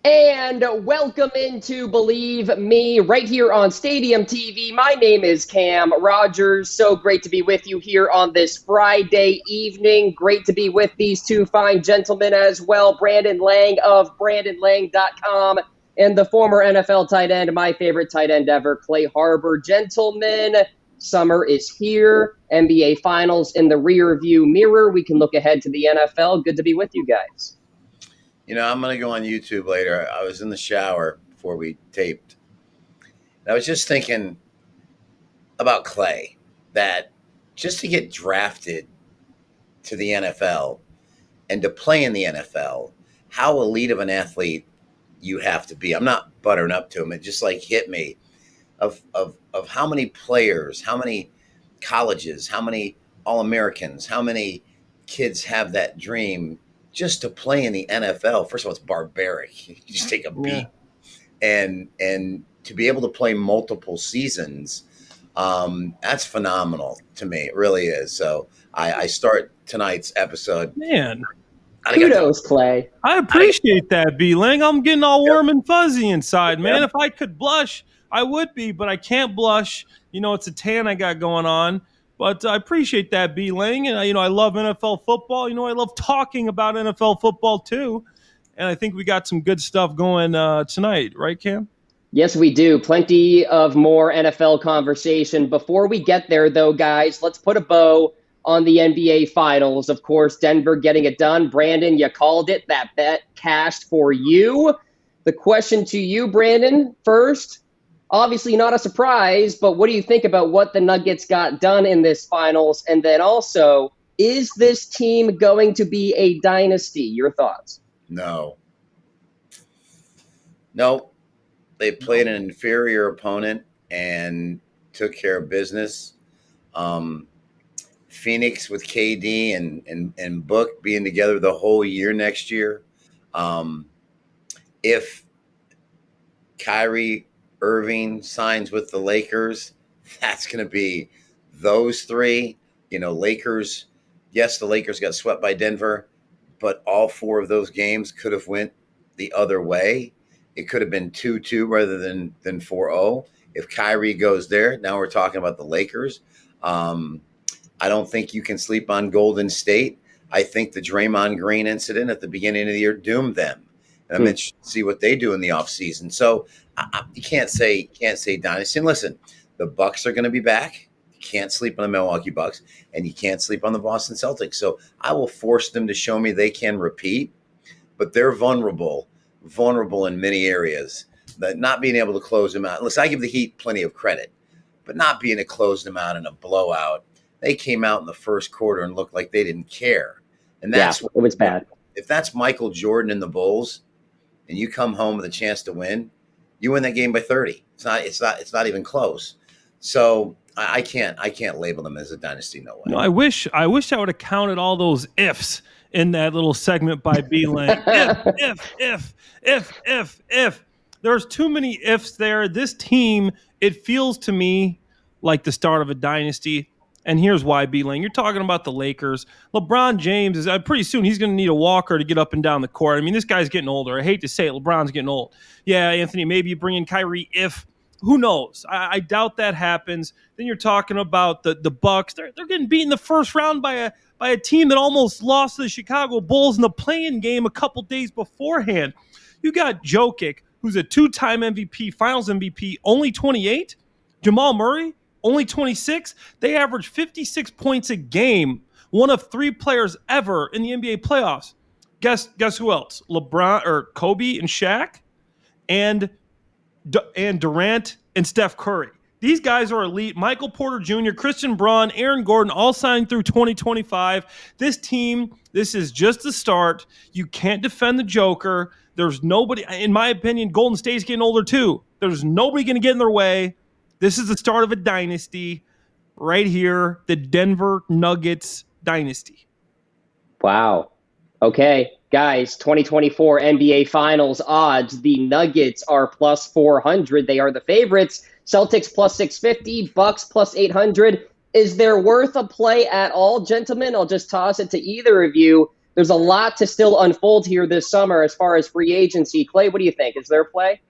And welcome into Bleav Me right here on Stadium TV. My name is Cam Rogers. So great to be with you here on this Friday evening. Great to be with these two fine gentlemen as well. Brandon Lang of BrandonLang.com and the former NFL tight end, my favorite tight end ever, Clay Harbor. Gentlemen, summer is here. NBA Finals in the rear view mirror. We can look ahead to the NFL. Good to be with you guys. You know, I'm going to go on YouTube later. I was in the shower before we taped. And I was just thinking about Clay, that just to get drafted to the NFL and to play in the NFL, how elite of an athlete you have to be. I'm not buttering up to him. It just hit me of how many players, how many colleges, how many All-Americans, how many kids have that dream just to play in the NFL. First of all, it's barbaric. You just take a beat. And to be able to play multiple seasons, that's phenomenal to me. It really is. So I start tonight's episode. Man. Kudos, Clay. I appreciate that, B-Lang. I'm getting all warm and fuzzy inside, man. If I could blush, I would be, but I can't blush. You know, it's a tan I got going on. But I appreciate that, B-Lang. And, I love NFL football. I love talking about NFL football, too. And I think we got some good stuff going tonight. Right, Cam? Yes, we do. Plenty of more NFL conversation. Before we get there, though, guys, let's put a bow on the NBA Finals. Of course, Denver getting it done. Brandon, you called it. That bet cashed for you. The question to you, Brandon, first. Obviously not a surprise, but what do you think about what the Nuggets got done in this finals? And then also, is this team going to be a dynasty? Your thoughts? No. They played an inferior opponent and took care of business. Phoenix with KD and Book being together the whole year next year. If Kyrie Irving signs with the Lakers, that's going to be those three. Lakers, yes, the Lakers got swept by Denver, but all four of those games could have went the other way. It could have been 2-2 rather than 4-0. If Kyrie goes there, now we're talking about the Lakers. I don't think you can sleep on Golden State. I think the Draymond Green incident at the beginning of the year doomed them. And I'm interested to see what they do in the offseason. So you can't say dynasty. And listen, the Bucks are going to be back. You can't sleep on the Milwaukee Bucks, and you can't sleep on the Boston Celtics. So I will force them to show me they can repeat, but they're vulnerable in many areas. That not being able to close them out. Listen, I give the Heat plenty of credit, but not being able to close them out in a blowout. They came out in the first quarter and looked like they didn't care, and it was bad. If that's Michael Jordan and the Bulls, and you come home with a chance to win, you win that game by 30. It's not even close. So I can't label them as a dynasty. No way. No, I wish I would have counted all those ifs in that little segment by B-Lang. if. There's too many ifs there. This team, it feels to me like the start of a dynasty. And here's why, B-Lang. You're talking about the Lakers. LeBron James is pretty soon he's going to need a walker to get up and down the court. I mean, this guy's getting older. I hate to say it. LeBron's getting old. Yeah, Anthony, maybe you bring in Kyrie if. Who knows? I doubt that happens. Then you're talking about the Bucks. They're getting beaten in the first round by a team that almost lost to the Chicago Bulls in the play-in game a couple days beforehand. You got Jokic, who's a two-time MVP, Finals MVP, only 28. Jamal Murray, only 26. They average 56 points a game, one of three players ever in the NBA playoffs. Guess who else? LeBron or Kobe and Shaq, and Durant and Steph Curry. These guys are elite. Michael Porter Jr., Christian Braun, Aaron Gordon, all signed through 2025. This team, this is just the start. You can't defend the Joker. There's nobody, in my opinion, Golden State's getting older too. There's nobody going to get in their way. This is the start of a dynasty right here, the Denver Nuggets dynasty. Wow. Okay, guys, 2024 NBA Finals odds. The Nuggets are plus 400. They are the favorites. Celtics plus 650, Bucks plus 800. Is there worth a play at all, gentlemen? I'll just toss it to either of you. there's a lot to still unfold here this summer as far as free agency. Clay, what do you think? Is there a play?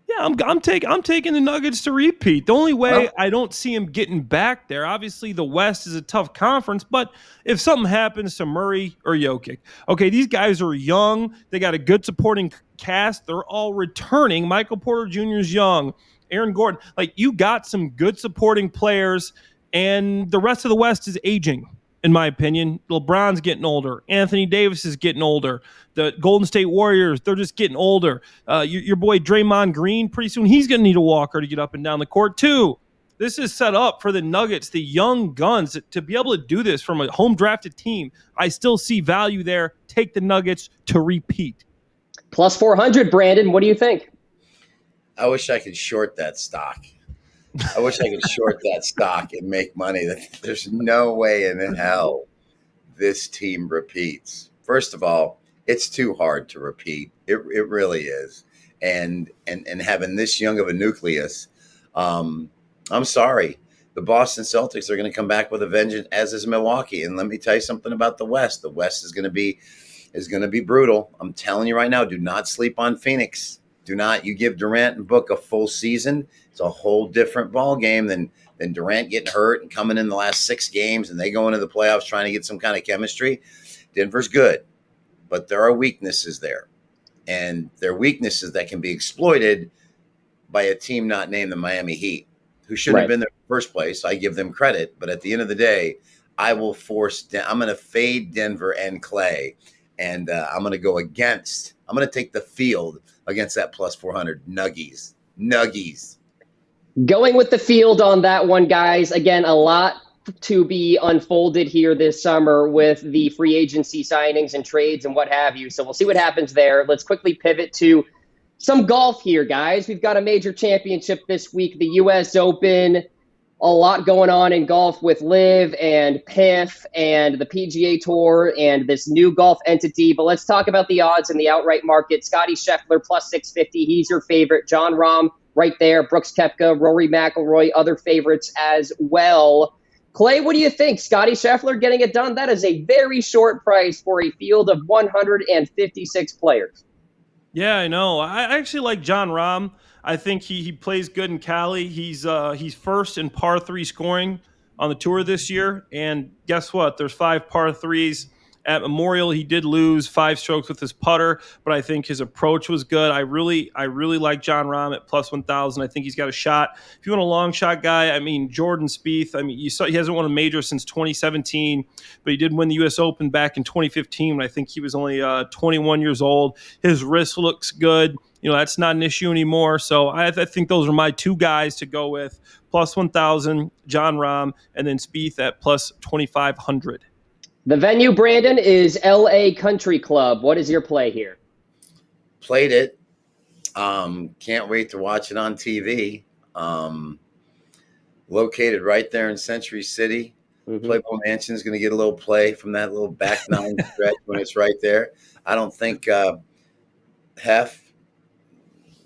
Yeah, I'm taking the Nuggets to repeat. The only way I don't see him getting back there, obviously the West is a tough conference, but if something happens to Murray or Jokic, okay, these guys are young. They got a good supporting cast. They're all returning. Michael Porter Jr. is young. Aaron Gordon, like you got some good supporting players, and the rest of the West is aging. In my opinion, LeBron's getting older. Anthony Davis is getting older. The Golden State Warriors, they're just getting older. Your boy Draymond Green, pretty soon he's going to need a walker to get up and down the court too. This is set up for the Nuggets, the young guns, to be able to do this from a home drafted team. I still see value there. Take the Nuggets to repeat. Plus 400, Brandon. What do you think? I wish I could short that stock. I wish I could short that stock and make money. There's no way in hell this team repeats. First of all, it's too hard to repeat. It really is. And having this young of a nucleus, I'm sorry. The Boston Celtics are going to come back with a vengeance, as is Milwaukee. And let me tell you something about the West. The West is going to be brutal. I'm telling you right now, do not sleep on Phoenix. Do not. You give Durant and Book a full season, it's a whole different ball game than Durant getting hurt and coming in the last 6 games and they go into the playoffs trying to get some kind of chemistry. Denver's good, but there are weaknesses there. And there are weaknesses that can be exploited by a team not named the Miami Heat, who shouldn't have been there in the first place. I give them credit. But at the end of the day, I'm going to fade Denver and Clay. And I'm going to take the field against that plus 400 Nuggies. Going with the field on that one, guys. Again, a lot to be unfolded here this summer with the free agency signings and trades and what have you. So we'll see what happens there. Let's quickly pivot to some golf here, guys. We've got a major championship this week, the U.S. Open. A lot going on in golf with Liv and PIF and the PGA Tour and this new golf entity. But let's talk about the odds in the outright market. Scottie Scheffler plus 650. He's your favorite. Jon Rahm right there. Brooks Koepka, Rory McIlroy, other favorites as well. Clay, what do you think? Scottie Scheffler getting it done? That is a very short price for a field of 156 players. Yeah, I know. I actually like Jon Rahm. I think he plays good in Cali. He's first in par 3 scoring on the tour this year. And guess what? There's 5 par 3s at Memorial. He did lose 5 strokes with his putter, but I think his approach was good. I really like Jon Rahm at plus 1,000. I think he's got a shot. If you want a long shot guy, I mean, Jordan Spieth. I mean, you saw he hasn't won a major since 2017, but he did win the U.S. Open back in 2015 when I think he was only 21 years old. His wrist looks good. That's not an issue anymore. So I think those are my 2 guys to go with. Plus 1,000, Jon Rahm, and then Spieth at plus 2,500. The venue, Brandon, is LA Country Club. What is your play here? Played it. Can't wait to watch it on TV. Located right there in Century City. Mm-hmm. Playboy Mansion is going to get a little play from that little back 9 stretch when it's right there. I don't think Hef,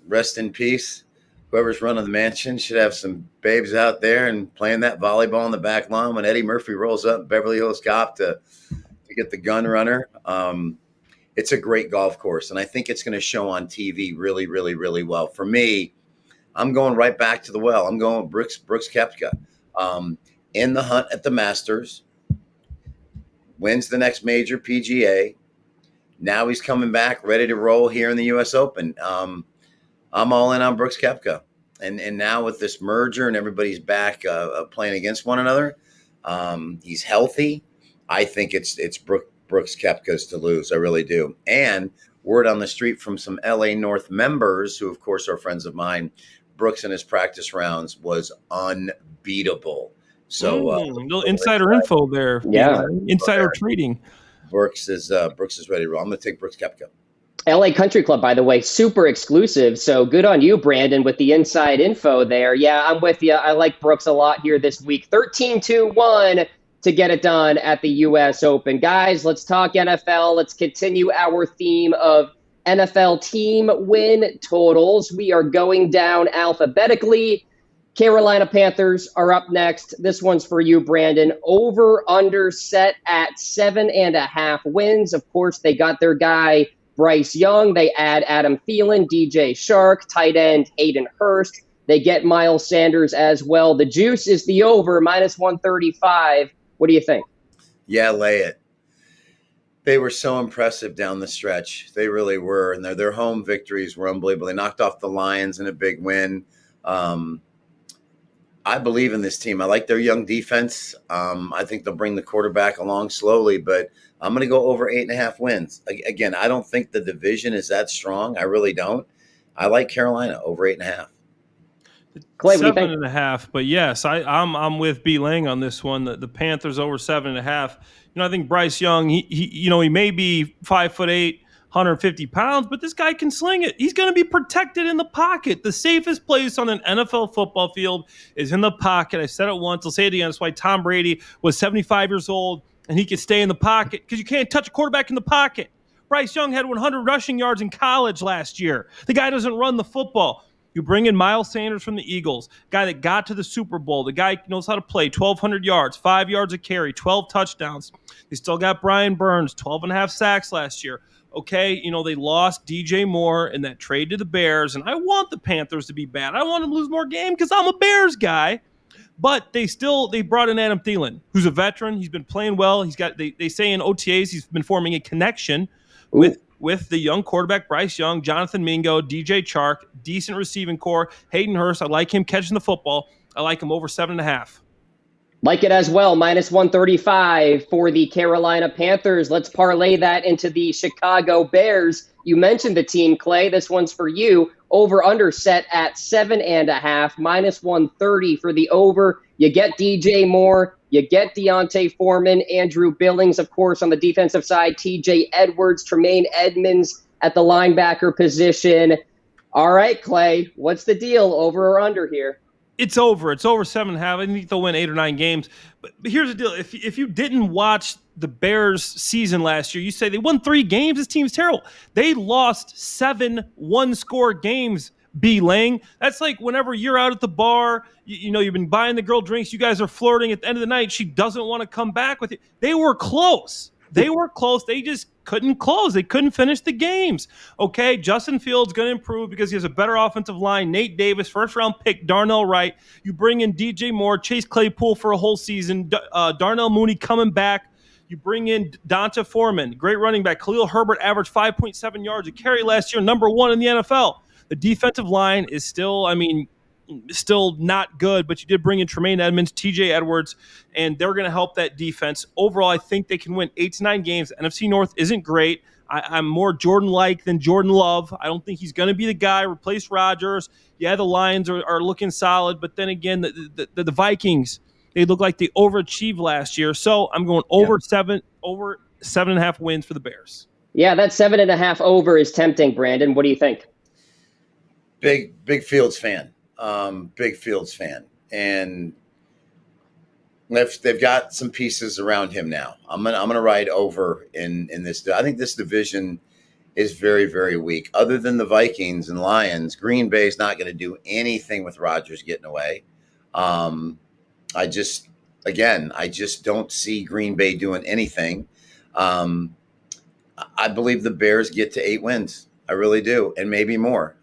rest in peace, whoever's running the mansion should have some babes out there and playing that volleyball in the back lawn when Eddie Murphy rolls up Beverly Hills Cop to get the gun runner. It's a great golf course, and I think it's going to show on TV really, really, really well. For me, I'm going right back to the well. I'm going with Brooks Koepka. In the hunt at the Masters, wins the next major PGA. Now he's coming back ready to roll here in the U.S. Open. I'm all in on Brooks Koepka. And now with this merger and everybody's back playing against one another, he's healthy. I think it's Brooks Koepka's to lose. I really do. And word on the street from some LA North members, who of course are friends of mine, Brooks in his practice rounds was unbeatable. So little insider info there. Yeah. Insider trading. Brooks is ready to roll. I'm going to take Brooks Koepka. LA Country Club, by the way, super exclusive. So good on you, Brandon, with the inside info there. Yeah, I'm with you. I like Brooks a lot here this week. 13-1 to get it done at the U.S. Open. Guys, let's talk NFL. Let's continue our theme of NFL team win totals. We are going down alphabetically. Carolina Panthers are up next. This one's for you, Brandon. Over under set at 7.5 wins. Of course, they got their guy Bryce Young. They add Adam Thielen, DJ Shark, tight end Hayden Hurst. They get Miles Sanders as well. The juice is the over, minus 135. What do you think? Yeah, lay it. They were so impressive down the stretch. They really were. And their home victories were unbelievable. They knocked off the Lions in a big win. I believe in this team. I like their young defense. I think they'll bring the quarterback along slowly, but I'm going to go over 8.5 wins. Again, I don't think the division is that strong. I really don't. I like Carolina over 8.5. Clay, what do you think? 7.5, but yes, I'm with B. Lang on this one. The Panthers over 7.5. I think Bryce Young, he may be 5'8", 150 pounds, but this guy can sling it. He's going to be protected in the pocket. The safest place on an NFL football field is in the pocket. I said it once. I'll say it again. That's why Tom Brady was 75 years old and he could stay in the pocket, because you can't touch a quarterback in the pocket. Bryce Young had 100 rushing yards in college last year. The guy doesn't run the football. You bring in Miles Sanders from the Eagles, guy that got to the Super Bowl. The guy knows how to play, 1,200 yards, 5 yards a carry, 12 touchdowns. They still got Brian Burns, 12.5 sacks last year. Okay, they lost DJ Moore in that trade to the Bears, and I want the Panthers to be bad. I want them to lose more games because I'm a Bears guy. But they brought in Adam Thielen, who's a veteran. He's been playing well. They say in OTAs he's been forming a connection with the young quarterback, Bryce Young, Jonathan Mingo, DJ Chark, decent receiving core. Hayden Hurst, I like him catching the football. I like him over 7.5. Like it as well, minus 135 for the Carolina Panthers. Let's parlay that into the Chicago Bears. You mentioned the team, Clay. This one's for you. Over under set at 7.5, minus 130 for the over. You get DJ Moore. You get Deontay Foreman, Andrew Billings, of course, on the defensive side, TJ Edwards, Tremaine Edmonds at the linebacker position. All right, Clay, what's the deal, over or under here? It's over. It's over 7.5. I think they'll win 8 or 9 games. But here's the deal. If you didn't watch the Bears season last year, you say they won 3 games. This team's terrible. They lost 7 one-score games, B. Lang. That's like whenever you're out at the bar, you've been buying the girl drinks, you guys are flirting. At the end of the night, she doesn't want to come back with you. They were close. They just couldn't close. They couldn't finish the games. Okay, Justin Fields going to improve because he has a better offensive line. Nate Davis, first-round pick, Darnell Wright. You bring in DJ Moore, Chase Claypool for a whole season, Darnell Mooney coming back. You bring in Donta Foreman, great running back. Khalil Herbert averaged 5.7 yards a carry last year, number 1 in the NFL. The defensive line is still not good, but you did bring in Tremaine Edmonds, TJ Edwards, and they're going to help that defense. Overall, I think they can win 8 to 9 games. NFC North isn't great. I'm more Jordan-like than Jordan Love. I don't think he's going to be the guy, replace Rodgers. Yeah, the Lions are looking solid, but then again, the Vikings, they look like they overachieved last year. So I'm going over 7.5 wins for the Bears. Yeah, that 7.5 over is tempting, Brandon. What do you think? Big Fields fan. Big Fields fan. And they've got some pieces around him now. I'm gonna ride over in this. I think this division is very, very weak. Other than the Vikings and Lions, Green Bay is not going to do anything with Rodgers getting away. I just don't see Green Bay doing anything. I believe the Bears get to 8 wins. I really do, and maybe more.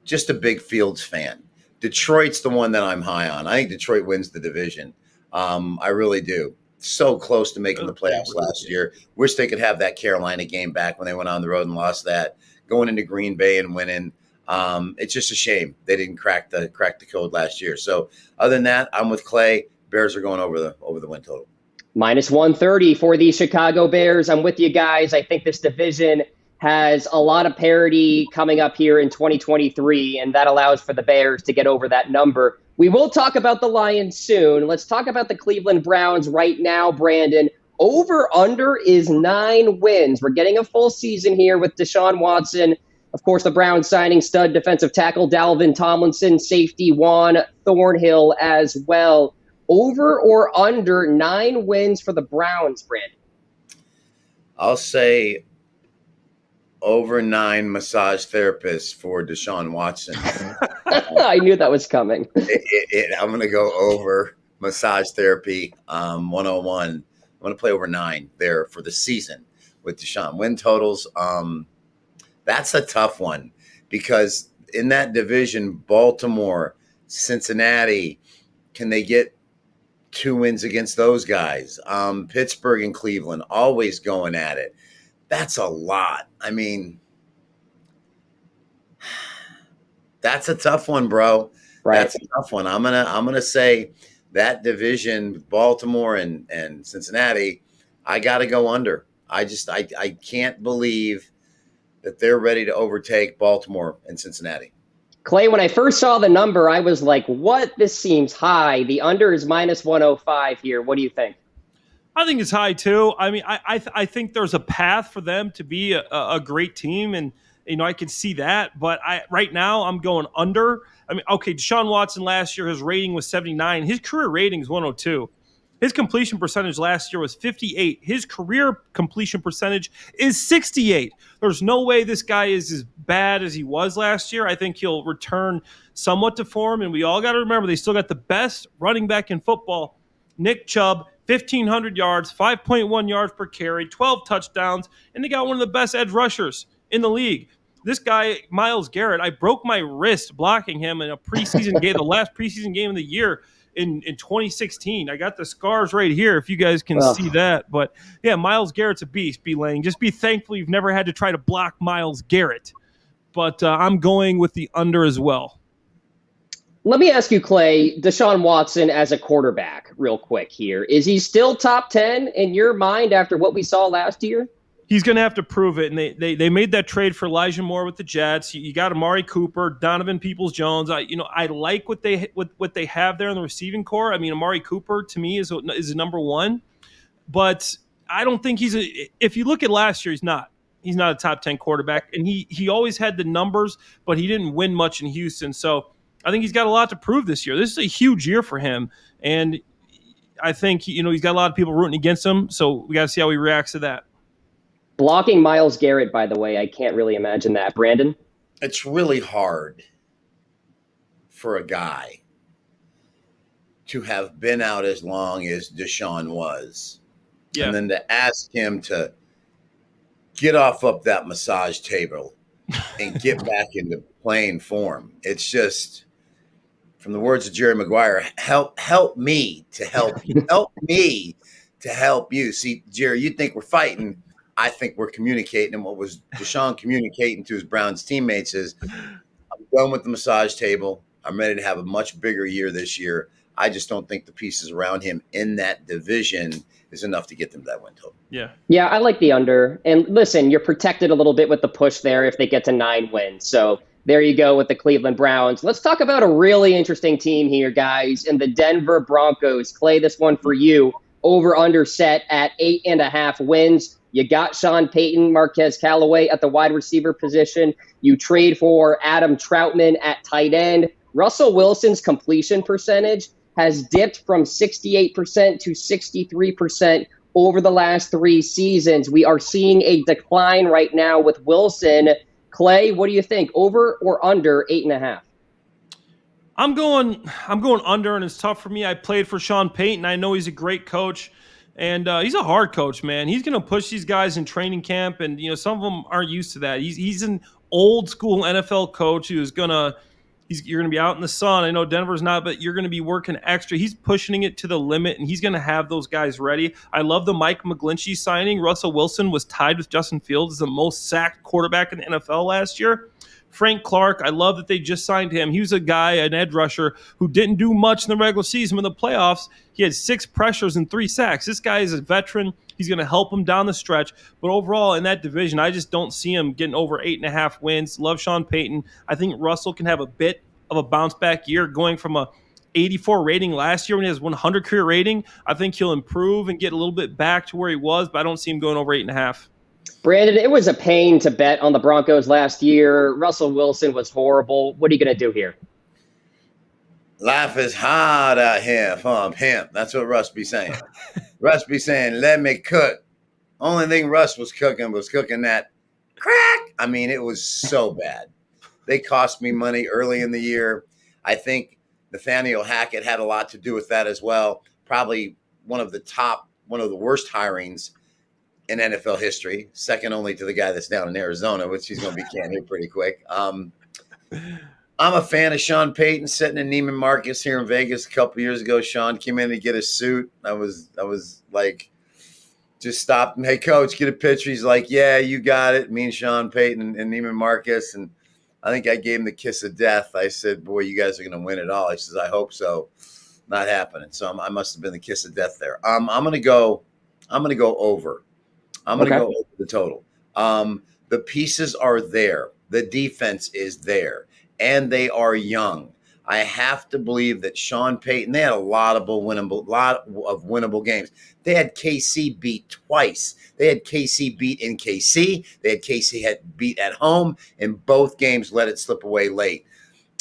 Just a big Fields fan. Detroit's the one that I'm high on. I think Detroit wins the division. I really do. So close to making the playoffs last year. Wish they could have that Carolina game back when they went on the road and lost that. Going into Green Bay and winning. It's just a shame they didn't crack the code last year. So other than that, I'm with Clay. Bears are going over the win total. Minus 130 for the Chicago Bears. I'm with you guys. I think this division has a lot of parity coming up here in 2023, and that allows for the Bears to get over that number. We will talk about the Lions soon. Let's talk about the Cleveland Browns right now, Brandon. Over-under is 9 wins. We're getting a full season here with Deshaun Watson. Of course, the Browns signing stud defensive tackle Dalvin Tomlinson, safety Juan Thornhill as well. Over or under 9 wins for the Browns, Brandon? I'll say over 9 massage therapists for Deshaun Watson. I knew that was coming. I'm going to go over massage therapy 101. I'm going to play over 9 there for the season with Deshaun. Win totals, that's a tough one because in that division, Baltimore, Cincinnati, can they get 2 wins against those guys? Pittsburgh and Cleveland always going at it. That's a lot. I mean, that's a tough one, bro. Right. That's a tough one. I'm gonna say that division, Baltimore and Cincinnati, I gotta go under. I can't believe that they're ready to overtake Baltimore and Cincinnati. Clay, when I first saw the number, I was like, what? This seems high. The under is minus 105 here. What do you think? I think it's high too. I mean, I think there's a path for them to be a great team, and I can see that. But right now I'm going under. I mean, okay, Deshaun Watson last year, his rating was 79. His career rating is 102. His completion percentage last year was 58. His career completion percentage is 68. There's no way this guy is as bad as he was last year. I think he'll return somewhat to form, and we all got to remember they still got the best running back in football, Nick Chubb. 1,500 yards, 5.1 yards per carry, 12 touchdowns, and they got one of the best edge rushers in the league. This guy, Myles Garrett, I broke my wrist blocking him in a preseason game, the last preseason game of the year in 2016. I got the scars right here if you guys can see that. But, yeah, Myles Garrett's a beast, Bleav. Just be thankful you've never had to try to block Myles Garrett. But I'm going with the under as well. Let me ask you, Clay, Deshaun Watson as a quarterback real quick here. Is he still top 10 in your mind after what we saw last year? He's going to have to prove it. And they made that trade for Elijah Moore with the Jets. You got Amari Cooper, Donovan Peoples-Jones. I like what they have there in the receiving core. I mean, Amari Cooper to me is a number one, but I don't think if you look at last year, he's not a top 10 quarterback, and he always had the numbers, but he didn't win much in Houston. So I think he's got a lot to prove this year. This is a huge year for him, and I think he's got a lot of people rooting against him. So we got to see how he reacts to that. Blocking Myles Garrett, by the way, I can't really imagine that. Brandon? It's really hard for a guy to have been out as long as Deshaun was, and then to ask him to get off up that massage table and get back into playing form. It's just, from the words of Jerry Maguire, help me to help you. Help me to help you. See, Jerry, you think we're fighting. I think we're communicating. And what was Deshaun communicating to his Browns teammates is, I'm done with the massage table. I'm ready to have a much bigger year this year. I just don't think the pieces around him in that division is enough to get them to that win total. Yeah, I like the under. And listen, you're protected a little bit with the push there if they get to 9 wins. So there you go with the Cleveland Browns. Let's talk about a really interesting team here, guys, in the Denver Broncos. Clay, this one for you. Over under set at 8.5 wins. You got Sean Payton, Marquez Callaway at the wide receiver position. You trade for Adam Troutman at tight end. Russell Wilson's completion percentage has dipped from 68% to 63% over the last 3 seasons. We are seeing a decline right now with Wilson. Clay, what do you think? Over or under 8.5? I'm going under, and it's tough for me. I played for Sean Payton. I know he's a great coach, and he's a hard coach, man. He's going to push these guys in training camp, and some of them aren't used to that. He's an old school NFL coach who's you're going to be out in the sun. I know Denver's not, but you're going to be working extra. He's pushing it to the limit, and he's going to have those guys ready. I love the Mike McGlinchey signing. Russell Wilson was tied with Justin Fields as the most sacked quarterback in the NFL last year. Frank Clark, I love that they just signed him. He was a guy, an edge rusher, who didn't do much in the regular season. In the playoffs, he had 6 pressures and 3 sacks. This guy is a veteran. He's going to help him down the stretch. But overall, in that division, I just don't see him getting over 8.5 wins. Love Sean Payton. I think Russell can have a bit of a bounce-back year, going from a 84 rating last year when he has 100 career rating. I think he'll improve and get a little bit back to where he was, but I don't see him going over 8.5. Brandon, it was a pain to bet on the Broncos last year. Russell Wilson was horrible. What are you going to do here? Life is hard out here for a pimp. That's what Russ be saying. Russ be saying, let me cook. Only thing Russ was cooking that crack. I mean, it was so bad. They cost me money early in the year. I think Nathaniel Hackett had a lot to do with that as well. Probably one of the worst hirings in NFL history, second only to the guy that's down in Arizona, which he's going to be canned here pretty quick. I'm a fan of Sean Payton sitting in Neiman Marcus here in Vegas a couple years ago. Sean came in to get a suit. I was like, just stopped him. Hey, coach, get a picture. He's like, yeah, you got it. Me and Sean Payton and Neiman Marcus. And I think I gave him the kiss of death. I said, boy, you guys are going to win it all. He says, I hope so. Not happening. So I must have been the kiss of death there. I'm going to go over. I'm going to go over the total. The pieces are there. The defense is there. And they are young. I have to believe that Sean Payton, they had a lot of winnable games. They had KC beat twice. They had KC beat in KC. They had KC beat at home. In both games, let it slip away late.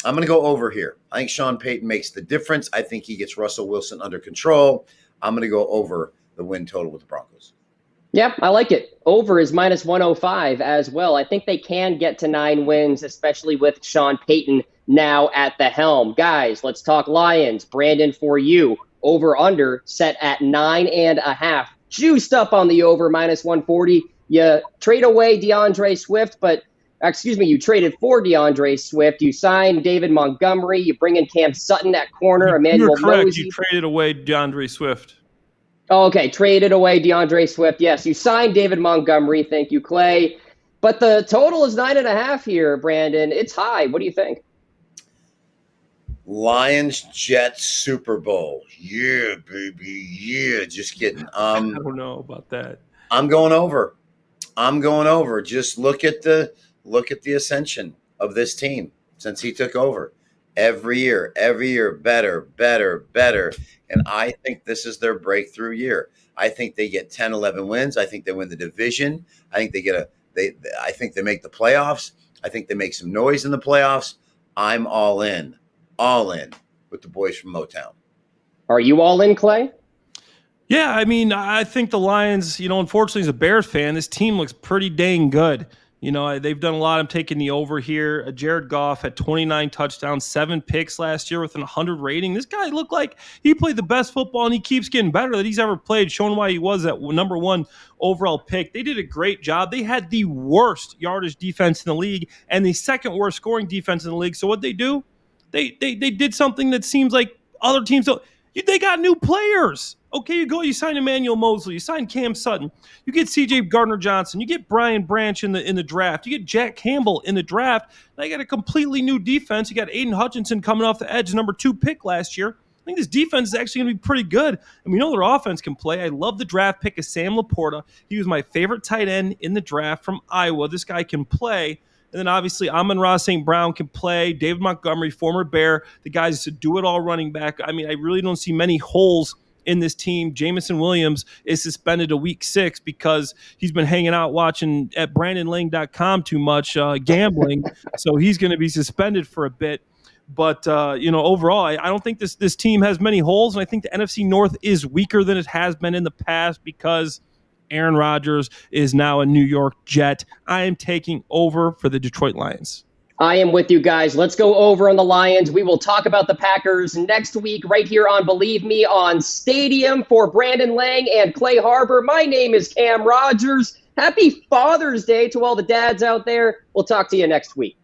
I'm going to go over here. I think Sean Payton makes the difference. I think he gets Russell Wilson under control. I'm going to go over the win total with the Broncos. Yep, I like it. Over is minus 105 as well. I think they can get to 9 wins, especially with Sean Payton now at the helm. Guys, let's talk Lions. Brandon, for you, over under set at 9.5. Juiced up on the over, minus 140. You trade away DeAndre Swift, you traded for DeAndre Swift. You signed David Montgomery. You bring in Cam Sutton at corner. You're correct. You traded away DeAndre Swift. Oh, okay, traded away DeAndre Swift. Yes, you signed David Montgomery. Thank you, Clay. But the total is 9.5 here, Brandon. It's high. What do you think? Lions Jets Super Bowl. Yeah, baby. Yeah, just kidding. I don't know about that. I'm going over. Just look at the ascension of this team since he took over. Every year, better. And I think this is their breakthrough year. I think they get 10, 11 wins. I think they win the division. I think I think they make the playoffs. I think they make some noise in the playoffs. I'm all in with the boys from Motown. Are you all in, Clay? Yeah, I mean, I think the Lions, unfortunately as a Bears fan, this team looks pretty dang good. They've done a lot. I'm taking the over here. Jared Goff had 29 touchdowns, 7 picks last year with an 100 rating. This guy looked like he played the best football, and he keeps getting better that he's ever played, showing why he was that number 1 overall pick. They did a great job. They had the worst yardage defense in the league and the second worst scoring defense in the league. So what they do? They did something that seems like other teams don't. They got new players. Okay, you sign Emmanuel Mosley, you sign Cam Sutton, you get C.J. Gardner-Johnson, you get Brian Branch in the draft, you get Jack Campbell in the draft. Now you got a completely new defense. You got Aiden Hutchinson coming off the edge, number 2 pick last year. I think this defense is actually going to be pretty good. And we know their offense can play. I love the draft pick of Sam Laporta. He was my favorite tight end in the draft from Iowa. This guy can play. And then obviously Amon-Ra St. Brown can play. David Montgomery, former Bear, the guys to do it all running back. I mean, I really don't see many holes in this team. Jameson Williams is suspended to week 6 because he's been hanging out watching at BrandonLang.com too much, gambling. So he's going to be suspended for a bit. But, overall, I don't think this team has many holes. And I think the NFC North is weaker than it has been in the past because Aaron Rodgers is now a New York Jet. I am taking over for the Detroit Lions. I am with you guys. Let's go over on the Lions. We will talk about the Packers next week right here on Bleav Me on Stadium. For Brandon Lang and Clay Harbor, my name is Cam Rogers. Happy Father's Day to all the dads out there. We'll talk to you next week.